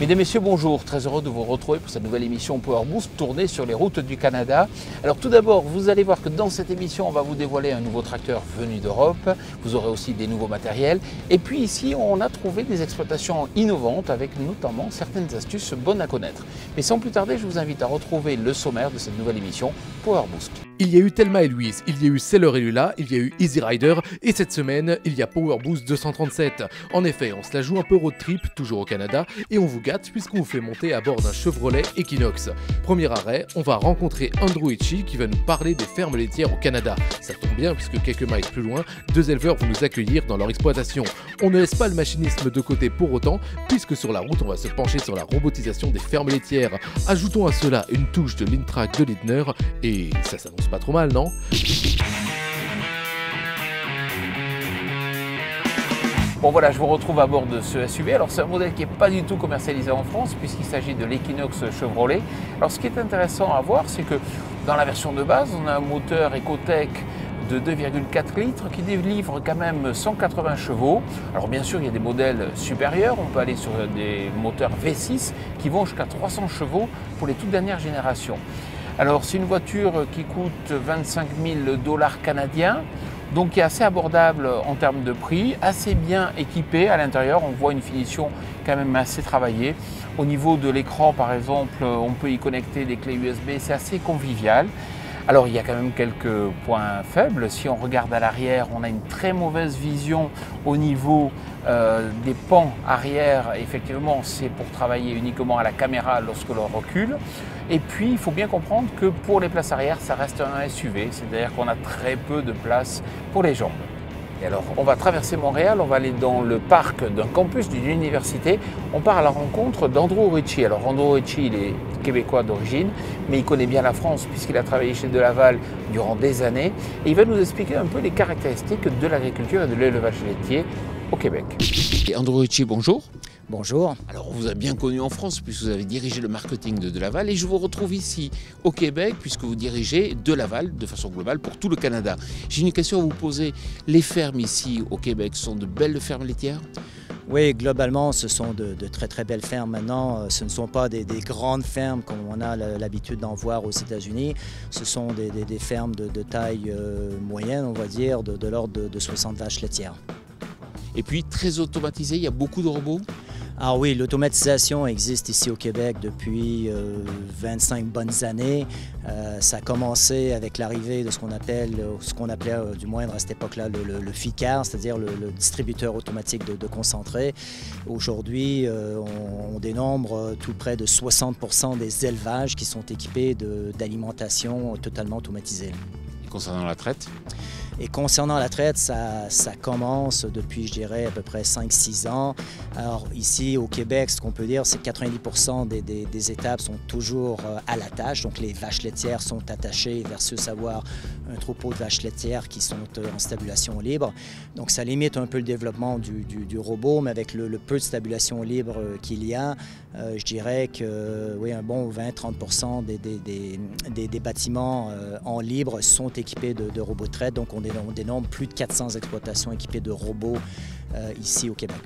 Mesdames, Messieurs, bonjour. Très heureux de vous retrouver pour cette nouvelle émission Power Boost tournée sur les routes du Canada. Alors tout d'abord, vous allez voir que dans cette émission, on va vous dévoiler un nouveau tracteur venu d'Europe. Vous aurez aussi des nouveaux matériels. Et puis ici, on a trouvé des exploitations innovantes avec notamment certaines astuces bonnes à connaître. Mais sans plus tarder, je vous invite à retrouver le sommaire de cette nouvelle émission Power Boost. Il y a eu Thelma et Louise, il y a eu Seller et Lula, il y a eu Easy Rider et cette semaine, il y a Power Boost 237. En effet, on se la joue un peu road trip, toujours au Canada, et on vous gâte puisqu'on vous fait monter à bord d'un Chevrolet Equinox. Premier arrêt, on va rencontrer Andrew Hitchie qui va nous parler des fermes laitières au Canada. Ça tombe bien puisque quelques miles plus loin, deux éleveurs vont nous accueillir dans leur exploitation. On ne laisse pas le machinisme de côté pour autant, puisque sur la route, on va se pencher sur la robotisation des fermes laitières. Ajoutons à cela une touche de l'Intrac de Lindner, et ça s'annonce pas trop mal, non? Bon voilà, je vous retrouve à bord de ce SUV. Alors c'est un modèle qui n'est pas du tout commercialisé en France puisqu'il s'agit de l'Equinox Chevrolet. Alors ce qui est intéressant à voir, c'est que dans la version de base, on a un moteur Ecotec de 2,4 litres qui délivre quand même 180 chevaux. Alors bien sûr, il y a des modèles supérieurs. On peut aller sur des moteurs V6 qui vont jusqu'à 300 chevaux pour les toutes dernières générations. Alors c'est une voiture qui coûte 25 000 $ canadiens, donc qui est assez abordable en termes de prix, assez bien équipée à l'intérieur. On voit une finition quand même assez travaillée. Au niveau de l'écran par exemple, on peut y connecter des clés USB, c'est assez convivial. Alors il y a quand même quelques points faibles. Si on regarde à l'arrière, on a une très mauvaise vision au niveau des pans arrière. Effectivement, c'est pour travailler uniquement à la caméra lorsque l'on recule. Et puis, il faut bien comprendre que pour les places arrière, ça reste un SUV, c'est-à-dire qu'on a très peu de place pour les jambes. Et alors, on va traverser Montréal, on va aller dans le parc d'un campus d'une université. On part à la rencontre d'Andrew Hitchie. Alors, Andrew Hitchie, il est québécois d'origine, mais il connaît bien la France puisqu'il a travaillé chez Delaval durant des années. Et il va nous expliquer un peu les caractéristiques de l'agriculture et de l'élevage laitier au Québec. Et Andrew Hitchie, bonjour. Bonjour. Alors, on vous a bien connu en France puisque vous avez dirigé le marketing de Delaval et je vous retrouve ici au Québec puisque vous dirigez Delaval de façon globale pour tout le Canada. J'ai une question à vous poser. Les fermes ici au Québec sont de belles fermes laitières? Oui, globalement, ce sont de très très belles fermes maintenant. Ce ne sont pas des grandes fermes comme on a l'habitude d'en voir aux États-Unis. Ce sont des fermes de taille moyenne, on va dire, de l'ordre de 60 vaches laitières. Et puis très automatisé, il y a beaucoup de robots? Ah oui, l'automatisation existe ici au Québec depuis 25 bonnes années. Ça a commencé avec l'arrivée de ce qu'on appelait, du moins à cette époque-là, le FICAR, c'est-à-dire le distributeur automatique de concentré. Aujourd'hui, on dénombre tout près de 60% des élevages qui sont équipés d'alimentation totalement automatisée. Et concernant la traite? Et concernant la traite, ça commence depuis, je dirais, à peu près 5-6 ans. Alors ici, au Québec, ce qu'on peut dire, c'est que 90% des étapes sont toujours à la tâche. Donc les vaches laitières sont attachées versus avoir un troupeau de vaches laitières qui sont en stabulation libre. Donc ça limite un peu le développement du robot, mais avec le peu de stabulation libre qu'il y a, je dirais que oui, un bon 20-30% des bâtiments en libre sont équipés de robots de traite. Donc on dénombre plus de 400 exploitations équipées de robots ici au Québec.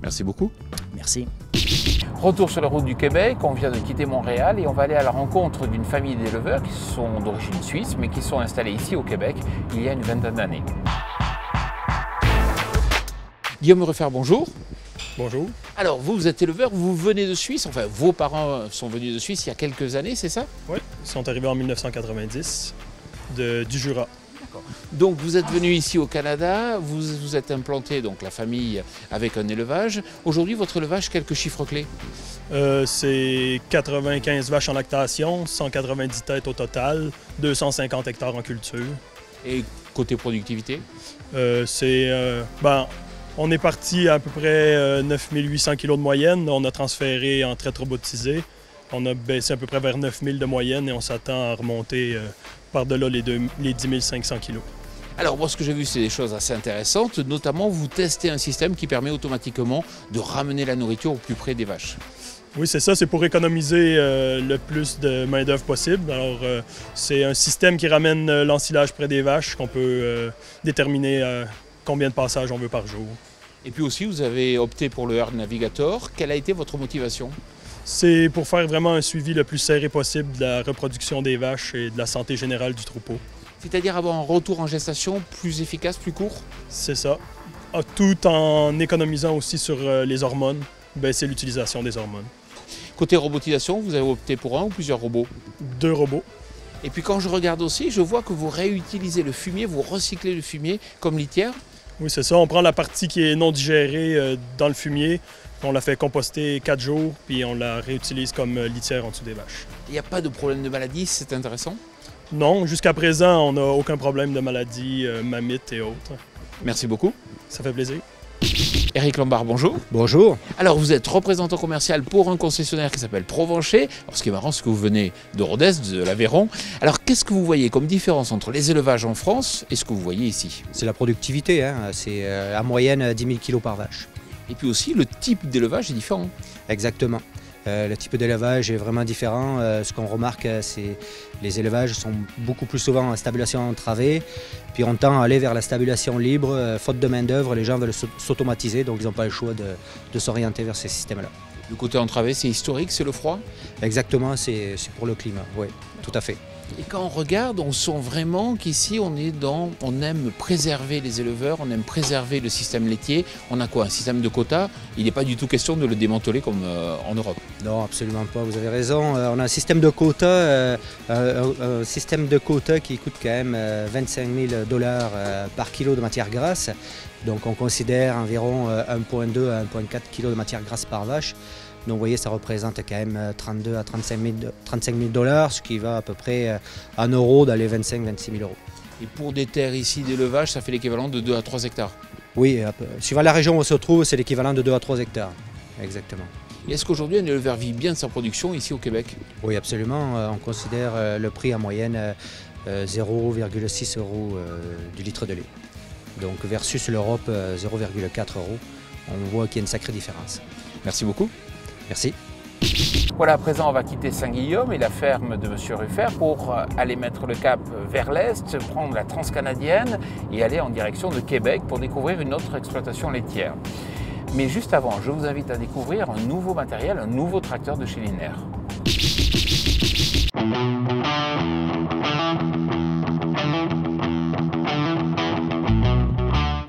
Merci beaucoup. Merci. Retour sur la route du Québec, on vient de quitter Montréal et on va aller à la rencontre d'une famille d'éleveurs qui sont d'origine suisse mais qui sont installés ici au Québec il y a une vingtaine d'années. Guillaume Refer, bonjour. Bonjour. Alors vous êtes éleveur, vous venez de Suisse, enfin vos parents sont venus de Suisse il y a quelques années, c'est ça? Oui, ils sont arrivés en 1990 du Jura. Donc vous êtes venu ici au Canada, vous êtes implanté, donc la famille, avec un élevage. Aujourd'hui, votre élevage, quelques chiffres clés? C'est 95 vaches en lactation, 190 têtes au total, 250 hectares en culture. Et côté productivité? On est parti à peu près 9800 kg de moyenne. On a transféré en traite robotisée. On a baissé à peu près vers 9000 de moyenne et on s'attend à remonter par-delà les 10 500 kg. Alors moi ce que j'ai vu c'est des choses assez intéressantes, notamment vous testez un système qui permet automatiquement de ramener la nourriture au plus près des vaches. Oui, c'est ça, c'est pour économiser le plus de main-d'œuvre possible. Alors c'est un système qui ramène l'ensilage près des vaches, qu'on peut déterminer combien de passages on veut par jour. Et puis aussi vous avez opté pour le Earth Navigator. Quelle a été votre motivation? C'est pour faire vraiment un suivi le plus serré possible de la reproduction des vaches et de la santé générale du troupeau. C'est-à-dire avoir un retour en gestation plus efficace, plus court? C'est ça. Tout en économisant aussi sur les hormones, baisser l'utilisation des hormones. Côté robotisation, vous avez opté pour un ou plusieurs robots? 2 robots. Et puis quand je regarde aussi, je vois que vous réutilisez le fumier, vous recyclez le fumier comme litière. Oui, c'est ça. On prend la partie qui est non digérée dans le fumier, on la fait composter 4 jours, puis on la réutilise comme litière en dessous des vaches. Il n'y a pas de problème de maladie, c'est intéressant? Non, jusqu'à présent, on n'a aucun problème de maladie, mammites et autres. Merci beaucoup. Ça fait plaisir. Éric Lombard, bonjour. Bonjour. Alors vous êtes représentant commercial pour un concessionnaire qui s'appelle Provencher. Alors ce qui est marrant, c'est que vous venez de Rodez, de l'Aveyron. Alors qu'est-ce que vous voyez comme différence entre les élevages en France et ce que vous voyez ici? C'est la productivité, hein. C'est à moyenne 10 000 kg par vache. Et puis aussi, le type d'élevage est différent. Exactement. Le type d'élevage est vraiment différent. Ce qu'on remarque, c'est les élevages sont beaucoup plus souvent en stabulation entravée. Puis on tend à aller vers la stabulation libre. Faute de main-d'œuvre, les gens veulent s'automatiser, donc ils n'ont pas le choix de s'orienter vers ces systèmes-là. Le côté entravé, c'est historique, c'est le froid? Exactement, c'est pour le climat, oui, tout à fait. Et quand on regarde, on sent vraiment qu'ici, on aime préserver les éleveurs, on aime préserver le système laitier. On a quoi? Un système de quotas? Il n'est pas du tout question de le démanteler comme en Europe. Non, absolument pas, vous avez raison. On a un système de quotas, qui coûte quand même 25 000 $ par kilo de matière grasse. Donc on considère environ 1,2 à 1,4 kg de matière grasse par vache. Donc vous voyez, ça représente quand même 32 à 35 000 $, ce qui va à peu près en euros dans les 25-26 000 €. Et pour des terres ici d'élevage, ça fait l'équivalent de 2 à 3 hectares. Oui, suivant la région où on se trouve, c'est l'équivalent de 2 à 3 hectares. Exactement. Et est-ce qu'aujourd'hui un éleveur vit bien de sa production ici au Québec? Oui, absolument. On considère le prix en moyenne 0,6 € du litre de lait. Donc versus l'Europe 0,4 €, on voit qu'il y a une sacrée différence. Merci beaucoup. Merci. Voilà, à présent, on va quitter Saint-Guillaume et la ferme de M. Ruffert pour aller mettre le cap vers l'est, prendre la transcanadienne et aller en direction de Québec pour découvrir une autre exploitation laitière. Mais juste avant, je vous invite à découvrir un nouveau matériel, un nouveau tracteur de chez Lindner.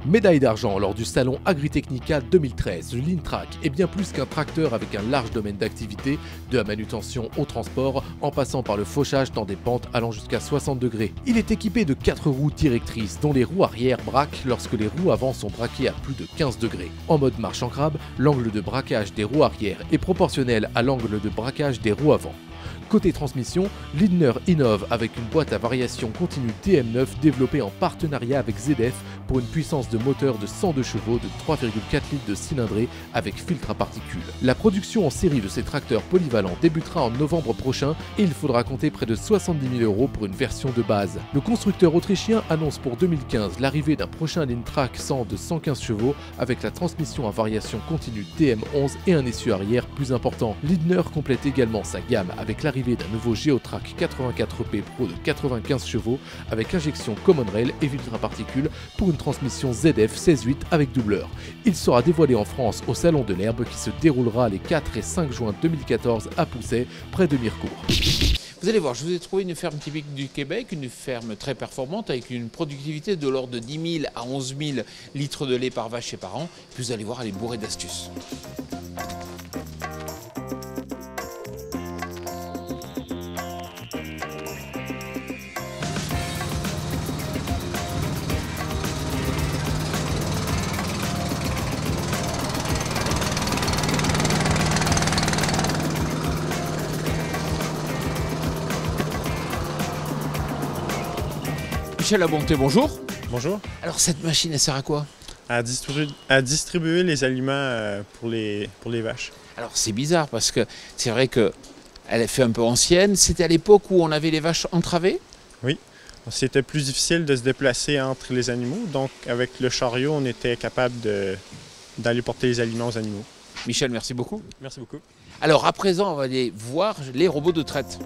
Médaille d'argent lors du salon Agritechnica 2013, le Lintrac est bien plus qu'un tracteur avec un large domaine d'activité, de la manutention au transport, en passant par le fauchage dans des pentes allant jusqu'à 60 degrés. Il est équipé de 4 roues directrices, dont les roues arrière braquent lorsque les roues avant sont braquées à plus de 15 degrés. En mode marche en crabe, l'angle de braquage des roues arrière est proportionnel à l'angle de braquage des roues avant. Côté transmission, Lindner innove avec une boîte à variation continue TM9 développée en partenariat avec ZF pour une puissance de moteur de 102 chevaux de 3,4 litres de cylindrée avec filtre à particules. La production en série de ces tracteurs polyvalents débutera en novembre prochain et il faudra compter près de 70 000 € pour une version de base. Le constructeur autrichien annonce pour 2015 l'arrivée d'un prochain Lintrac 100 de 115 chevaux avec la transmission à variation continue TM11 et un essieu arrière plus important. Lindner complète également sa gamme avec l'arrivée d'un nouveau Geotrack 84P Pro de 95 chevaux avec injection Common Rail et filtre à particules pour une transmission ZF 16/8 avec doubleur. Il sera dévoilé en France au Salon de l'Herbe qui se déroulera les 4 et 5 juin 2014 à Pousset, près de Mirecourt. Vous allez voir, je vous ai trouvé une ferme typique du Québec, une ferme très performante avec une productivité de l'ordre de 10 000 à 11 000 litres de lait par vache et par an. Puis vous allez voir, elle est bourrée d'astuces. Michel Labonté, bonjour. Bonjour. Alors cette machine, elle sert à quoi? À distribuer les aliments pour les vaches. Alors c'est bizarre parce que c'est vrai qu'elle est fait un peu ancienne. C'était à l'époque où on avait les vaches entravées? Oui. C'était plus difficile de se déplacer entre les animaux. Donc avec le chariot, on était capable d'aller porter les aliments aux animaux. Michel, merci beaucoup. Merci beaucoup. Alors à présent, on va aller voir les robots de traite.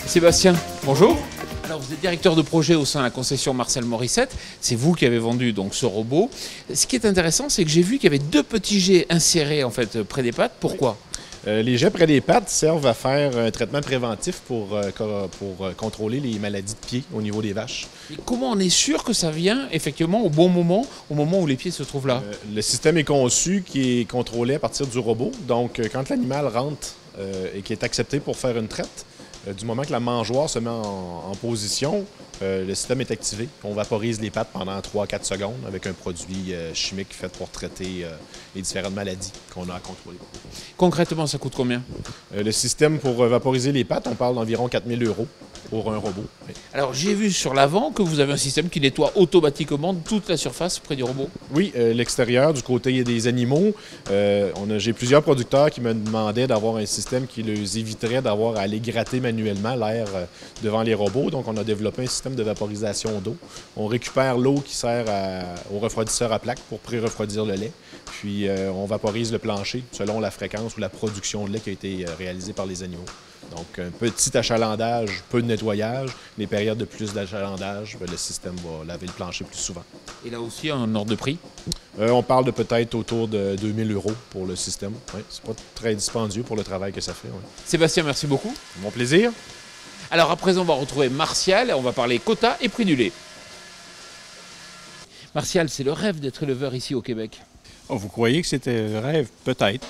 Sébastien, bonjour. Alors vous êtes directeur de projet au sein de la concession Marcel Morissette, c'est vous qui avez vendu donc ce robot. Ce qui est intéressant, c'est que j'ai vu qu'il y avait 2 petits jets insérés en fait près des pattes. Pourquoi ? Les jets près des pattes servent à faire un traitement préventif pour contrôler les maladies de pied au niveau des vaches. Et comment on est sûr que ça vient effectivement au bon moment, au moment où les pieds se trouvent là? Le système est conçu qui est contrôlé à partir du robot. Donc, quand l'animal rentre et qui est accepté pour faire une traite, du moment que la mangeoire se met en position, le système est activé. On vaporise les pattes pendant 3-4 secondes avec un produit chimique fait pour traiter les différentes maladies qu'on a à contrôler. Concrètement, ça coûte combien? Le système pour vaporiser les pattes, on parle d'environ 4 000 € pour un robot. Oui. Alors j'ai vu sur l'avant que vous avez un système qui nettoie automatiquement toute la surface près du robot. Oui, l'extérieur, du côté des animaux. J'ai plusieurs producteurs qui me demandaient d'avoir un système qui les éviterait d'avoir à aller gratter manuellement l'air devant les robots. Donc on a développé un système de vaporisation d'eau. On récupère l'eau qui sert au refroidisseur à plaque pour pré-refroidir le lait. Puis on vaporise le plancher selon la fréquence ou la production de lait qui a été réalisée par les animaux. Donc, un petit achalandage, peu de nettoyage. Les périodes de plus d'achalandage, le système va laver le plancher plus souvent. Et là aussi, un ordre de prix? On parle de peut-être autour de 2 000 € pour le système. Oui, c'est pas très dispendieux pour le travail que ça fait. Oui. Sébastien, merci beaucoup. Mon plaisir. Alors à présent, on va retrouver Martial et on va parler quota et prix du lait. Martial, c'est le rêve d'être éleveur ici au Québec. Oh, vous croyez que c'était un rêve? Peut-être.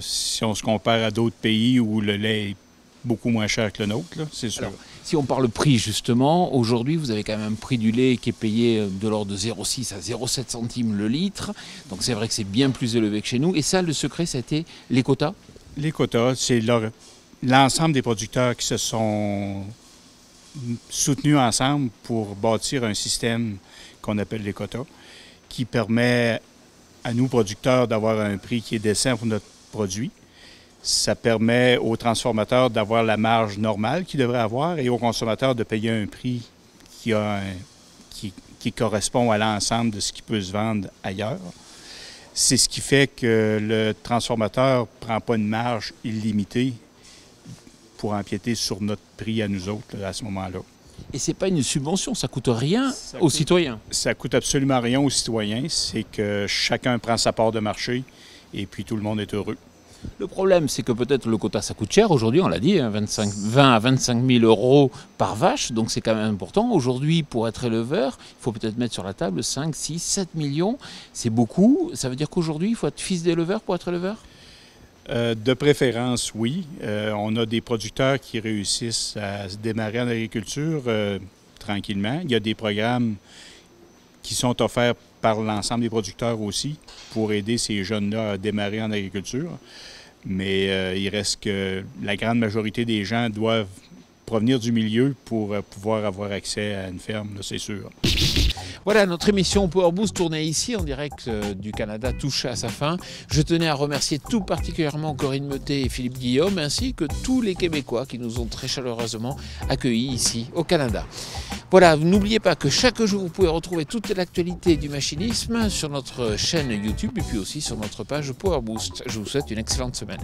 Si on se compare à d'autres pays où le lait est beaucoup moins cher que le nôtre, c'est sûr. Alors, si on parle prix justement, aujourd'hui vous avez quand même un prix du lait qui est payé de l'ordre de 0,6 à 0,7 centimes le litre. Donc c'est vrai que c'est bien plus élevé que chez nous. Et ça, le secret, ça a été les quotas? Les quotas, c'est l'ensemble des producteurs qui se sont soutenus ensemble pour bâtir un système qu'on appelle les quotas, qui permet à nous, producteurs, d'avoir un prix qui est décent pour notre produit. Ça permet aux transformateurs d'avoir la marge normale qu'ils devraient avoir et aux consommateurs de payer un prix qui correspond à l'ensemble de ce qui peut se vendre ailleurs. C'est ce qui fait que le transformateur ne prend pas une marge illimitée pour empiéter sur notre prix à nous autres là, à ce moment-là. Et ce n'est pas une subvention, ça ne coûte rien aux citoyens? Ça ne coûte absolument rien aux citoyens. C'est que chacun prend sa part de marché et puis tout le monde est heureux. Le problème, c'est que peut-être le quota, ça coûte cher. Aujourd'hui, on l'a dit, 20 à 25 000 € par vache, donc c'est quand même important. Aujourd'hui, pour être éleveur, il faut peut-être mettre sur la table 5, 6, 7 millions. C'est beaucoup. Ça veut dire qu'aujourd'hui, il faut être fils d'éleveur pour être éleveur? De préférence, oui. On a des producteurs qui réussissent à se démarrer en agriculture tranquillement. Il y a des programmes qui sont offerts par l'ensemble des producteurs aussi pour aider ces jeunes-là à démarrer en agriculture. Mais il reste que la grande majorité des gens doivent provenir du milieu pour pouvoir avoir accès à une ferme, c'est sûr. Voilà, notre émission Power Boost tournée ici en direct du Canada touche à sa fin. Je tenais à remercier tout particulièrement Corinne Meutet et Philippe Guillaume ainsi que tous les Québécois qui nous ont très chaleureusement accueillis ici au Canada. Voilà, n'oubliez pas que chaque jour vous pouvez retrouver toute l'actualité du machinisme sur notre chaîne YouTube et puis aussi sur notre page Power Boost. Je vous souhaite une excellente semaine.